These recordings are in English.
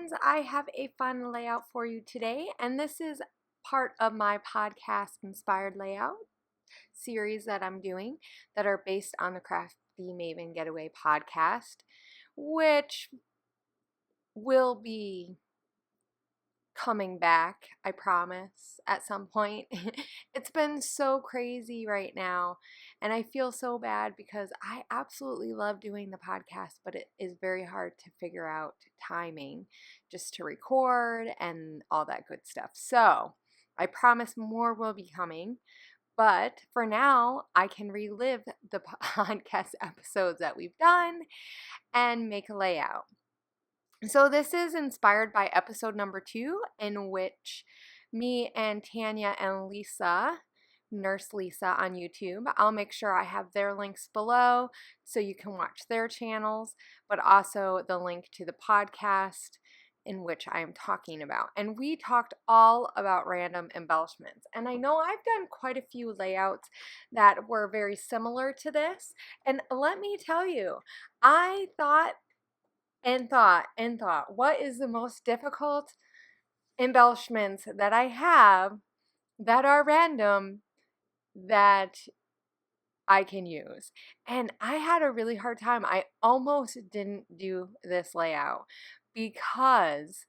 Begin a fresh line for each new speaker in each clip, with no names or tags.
friends, I have a fun layout for you today, and this is part of my podcast inspired layout series that I'm doing that are based on the Crafty Maven Getaway podcast, which will be coming back, I promise, at some point. It's been so crazy right now, and I feel so bad because I absolutely love doing the podcast, but it is very hard to figure out timing just to record and all that good stuff. So I promise more will be coming. But for now, I can relive the podcast episodes that we've done and make a layout. So this is inspired by episode number 2, in which me and Tanya and Lisa, Nurse Lisa on YouTube, I'll make sure I have their links below so you can watch their channels, but also the link to the podcast in which I am talking about. And we talked all about random embellishments. And I know I've done quite a few layouts that were very similar to this. And let me tell you, I thought, what is the most difficult embellishments that I have that are random that I can use? And I had a really hard time. I almost didn't do this layout because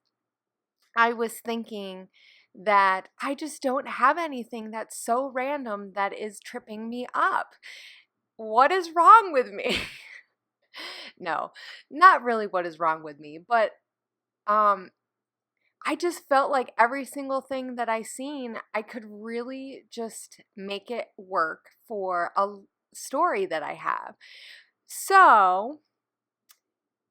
I was thinking that I just don't have anything that's so random that is tripping me up. What is wrong with me? No, not really what is wrong with me, but I just felt like every single thing that I seen, I could really just make it work for a story that I have. So,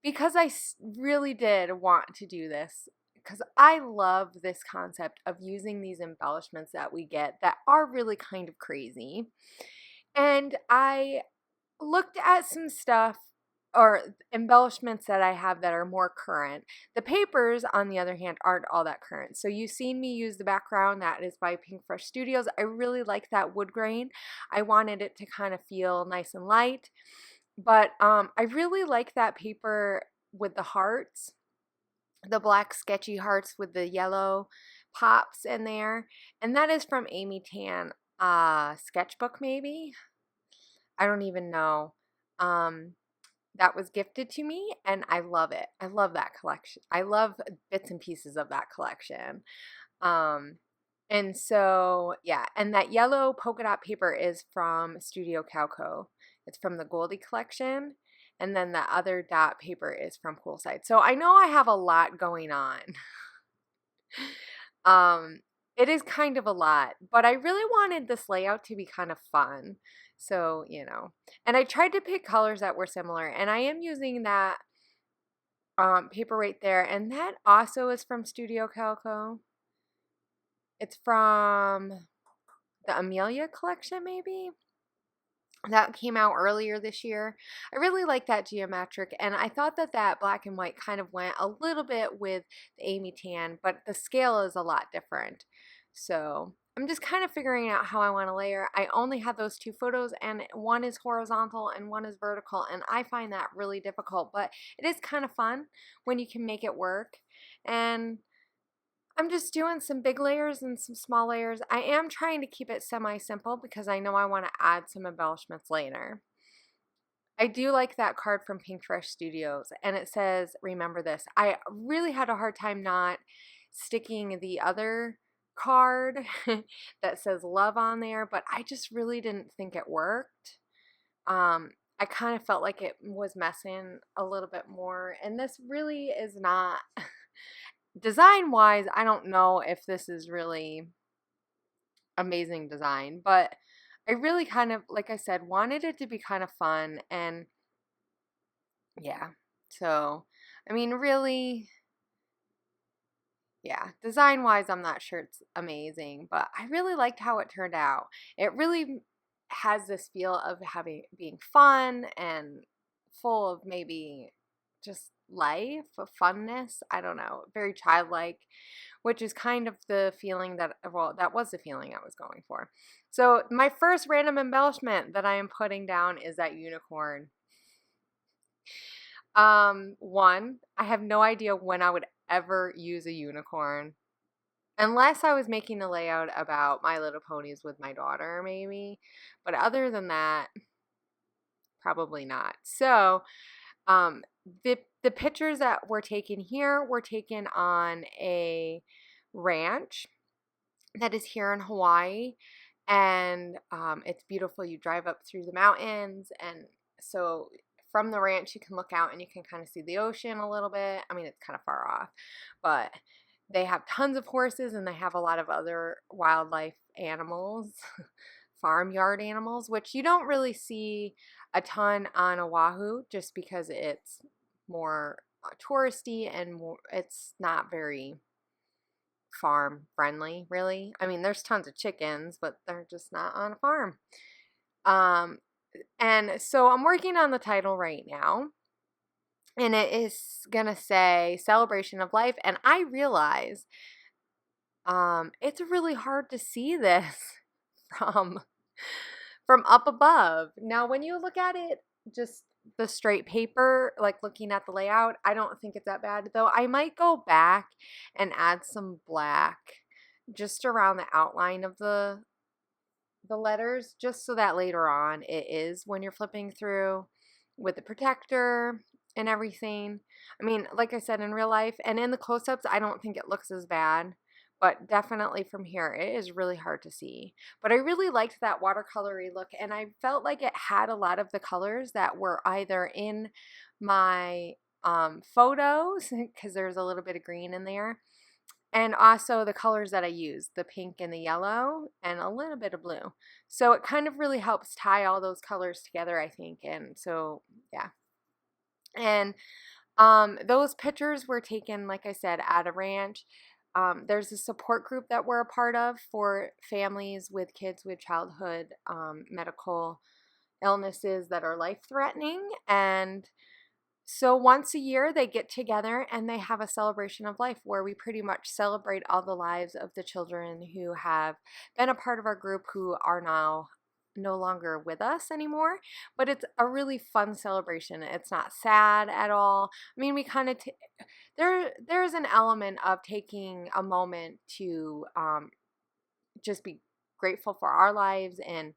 because I really did want to do this, because I love this concept of using these embellishments that we get that are really kind of crazy, and I looked at some stuff or embellishments that I have that are more current. The papers, on the other hand, aren't all that current. So you've seen me use the background that is by Pink Fresh Studios. I really like that wood grain. I wanted it to kind of feel nice and light. But I really like that paper with the hearts, the black sketchy hearts with the yellow pops in there. And that is from Amy Tan sketchbook, maybe? I don't even know. That was gifted to me, and I love it. I love that collection. I love bits and pieces of that collection. And so, yeah, and that yellow polka dot paper is from Studio Calco. It's from the Goldie collection, and then the other dot paper is from Poolside. So I know I have a lot going on. It is kind of a lot, but I really wanted this layout to be kind of fun. So, you know, and I tried to pick colors that were similar, and I am using that paper right there, and that also is from Studio Calco. It's from the Amelia collection, maybe? That came out earlier this year. I really like that geometric, and I thought that that black and white kind of went a little bit with the Amy Tan, but the scale is a lot different. So I'm just kind of figuring out how I want to layer. I only have those 2 photos, and one is horizontal and one is vertical, and I find that really difficult, but it is kind of fun when you can make it work. And I'm just doing some big layers and some small layers. I am trying to keep it semi-simple because I know I want to add some embellishments later. I do like that card from Pink Fresh Studios, and it says, "Remember this." I really had a hard time not sticking the other card that says love on there, but I just really didn't think it worked. I kind of felt like it was messing a little bit more, and this really is not design wise. I don't know if this is really amazing design, but I really kind of, like I said, wanted it to be kind of fun. And yeah, so I mean, really, yeah, design wise, I'm not sure it's amazing, but I really liked how it turned out. It really has this feel of being fun and full of maybe just life, of funness. I don't know, very childlike, which is kind of the feeling that, well, that was the feeling I was going for. So my first random embellishment that I am putting down is that unicorn. One, I have no idea when I would ever use a unicorn. Unless I was making a layout about My Little Ponies with my daughter, maybe. But other than that, probably not. So, the pictures that were taken here were taken on a ranch that is here in Hawaii. And it's beautiful. You drive up through the mountains, and so from the ranch you can look out and you can kind of see the ocean a little bit. I mean, it's kind of far off, but they have tons of horses and they have a lot of other wildlife animals, farmyard animals, which you don't really see a ton on Oahu just because it's more touristy and more, it's not very farm friendly, really. I mean, there's tons of chickens, but they're just not on a farm. And so I'm working on the title right now, and it is gonna say Celebration of Life, and I realize it's really hard to see this from up above. Now, when you look at it, just the straight paper, like looking at the layout, I don't think it's that bad, though. I might go back and add some black just around the outline of the letters, just so that later on it is when you're flipping through with the protector and everything. I mean, like I said, in real life and in the close-ups, I don't think it looks as bad. But definitely from here, it is really hard to see. But I really liked that watercolory look, and I felt like it had a lot of the colors that were either in my photos, because there's a little bit of green in there, and also the colors that I used, the pink and the yellow, and a little bit of blue. So it kind of really helps tie all those colors together, I think. And so, yeah. And those pictures were taken, like I said, at a ranch. There's a support group that we're a part of for families with kids with childhood medical illnesses that are life-threatening. And so once a year they get together and they have a celebration of life where we pretty much celebrate all the lives of the children who have been a part of our group who are now no longer with us anymore. But it's a really fun celebration. It's not sad at all. I mean, we kind of there's an element of taking a moment to just be grateful for our lives and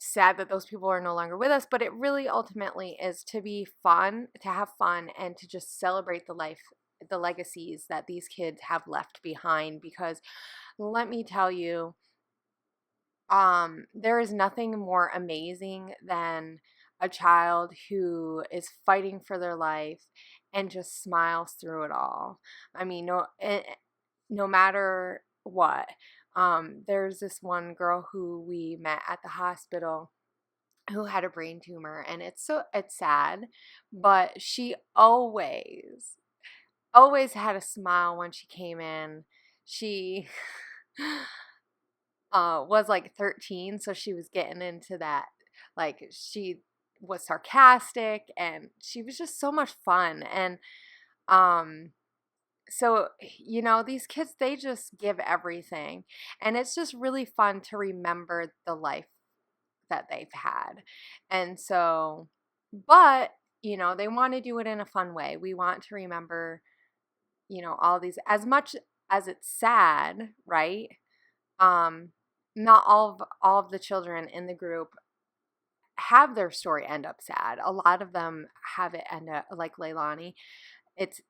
sad that those people are no longer with us, but it really ultimately is to be fun, to have fun, and to just celebrate the legacies that these kids have left behind. Because let me tell you, there is nothing more amazing than a child who is fighting for their life and just smiles through it all. I mean, no matter what. There's this one girl who we met at the hospital who had a brain tumor, and it's sad, but she always had a smile when she came in. She was like 13, so she was getting into that, like, she was sarcastic and she was just so much fun. And so, you know, these kids, they just give everything, and it's just really fun to remember the life that they've had. And so, but you know, they want to do it in a fun way. We want to remember, you know, all these, as much as it's sad, right? Not all of the children in the group have their story end up sad. A lot of them have it end up like Leilani. It's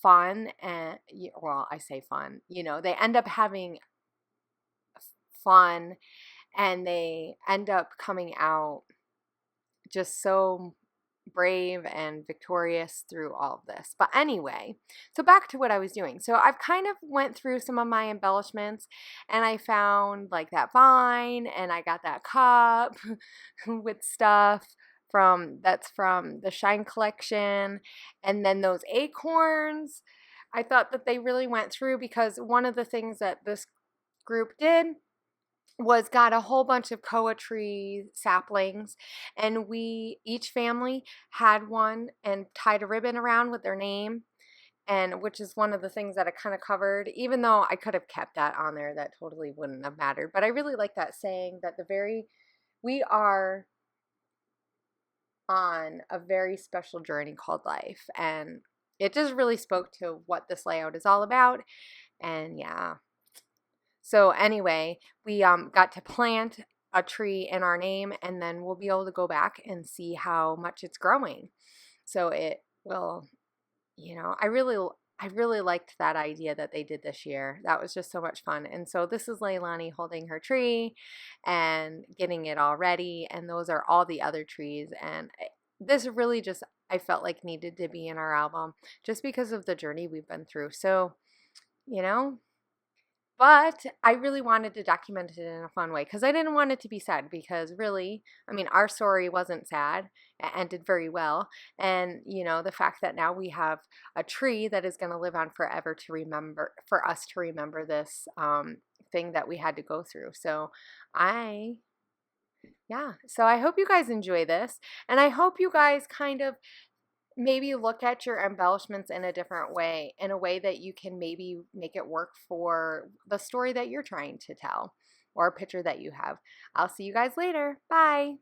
fun, and well, I say fun, you know, they end up having fun and they end up coming out just so brave and victorious through all of this. But anyway, so back to what I was doing. So I've kind of went through some of my embellishments, and I found like that vine, and I got that cup with stuff that's from the Shine collection, and then those acorns. I thought that they really went through, because one of the things that this group did was got a whole bunch of koa tree saplings, and each family had one and tied a ribbon around with their name, and which is one of the things that I kind of covered, even though I could have kept that on there. That totally wouldn't have mattered. But I really like that saying that we are on a very special journey called life, and it just really spoke to what this layout is all about. And yeah. So anyway, we got to plant a tree in our name, and then we'll be able to go back and see how much it's growing. So it will, I really liked that idea that they did this year. That was just so much fun. And so this is Leilani holding her tree and getting it all ready. And those are all the other trees. And this really just, I felt like needed to be in our album just because of the journey we've been through. So, but I really wanted to document it in a fun way because I didn't want it to be sad, because really, I mean, our story wasn't sad. It ended very well. And, the fact that now we have a tree that is going to live on forever to remember, for us to remember this thing that we had to go through. So so I hope you guys enjoy this. And I hope you guys kind of maybe look at your embellishments in a different way, in a way that you can maybe make it work for the story that you're trying to tell or a picture that you have. I'll see you guys later. Bye.